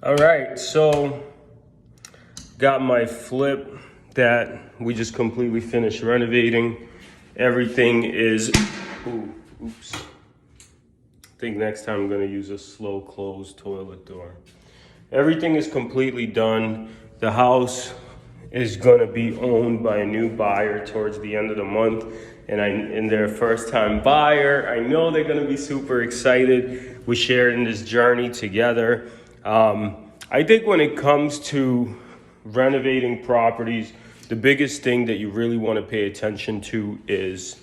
All right, so got my flip that we just completely finished renovating. Everything is, oops. I think next time I'm gonna use a slow close toilet door. Everything is completely done. The house is gonna be owned by a new buyer towards the end of the month. And they're a first time buyer. I know they're gonna be super excited. We're sharing this journey together. I think when it comes to renovating properties, the biggest thing that you really wanna pay attention to is,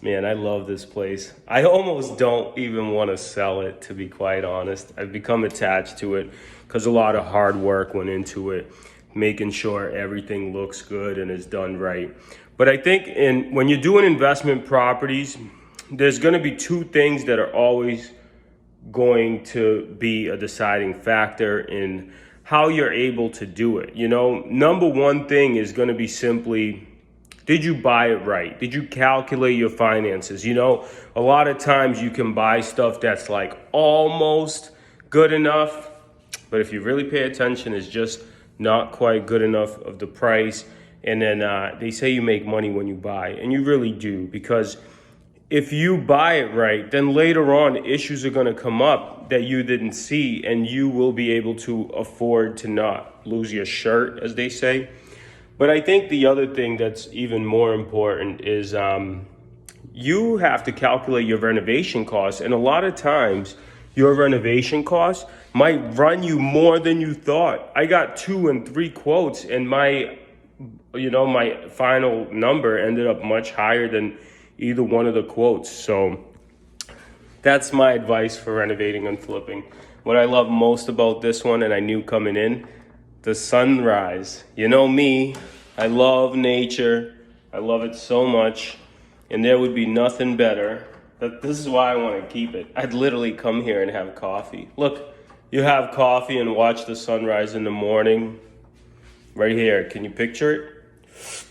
man, I love this place. I almost don't even want to sell it, to be quite honest. I've become attached to it because a lot of hard work went into it, making sure everything looks good and is done right. But I think when you're doing investment properties, there's going to be two things that are always going to be a deciding factor in how you're able to do it. You know, number one thing is going to be simply, did you buy it right? Did you calculate your finances? You know, a lot of times you can buy stuff that's like almost good enough, but if you really pay attention, it's just not quite good enough of the price. And then they say you make money when you buy, and you really do, because if you buy it right, then later on issues are going to come up that you didn't see, and you will be able to afford to not lose your shirt, as they say. But I think the other thing that's even more important is you have to calculate your renovation costs. And a lot of times your renovation costs might run you more than you thought. I got 2 and 3 quotes, and my final number ended up much higher than either one of the quotes. So that's my advice for renovating and flipping. What I love most about this one, and I knew coming in, the sunrise. You know me, I love nature. I love it so much. And there would be nothing better. This is why I want to keep it. I'd literally come here and have coffee. Look, you have coffee and watch the sunrise in the morning. Right here, can you picture it?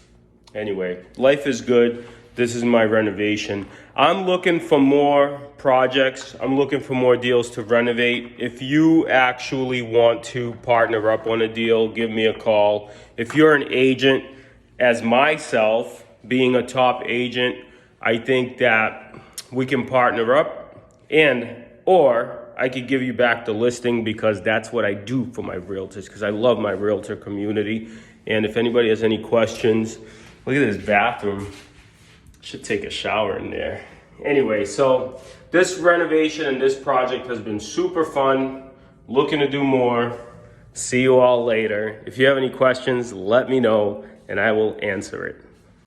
Anyway, life is good. This is my renovation. I'm looking for more projects. I'm looking for more deals to renovate. If you actually want to partner up on a deal, give me a call. If you're an agent, as myself, being a top agent, I think that we can partner up, or I could give you back the listing, because that's what I do for my realtors, because I love my realtor community. And if anybody has any questions, look at this bathroom. Should take a shower in there. Anyway, so this renovation and this project has been super fun. Looking to do more. See you all later. If you have any questions, let me know and I will answer it.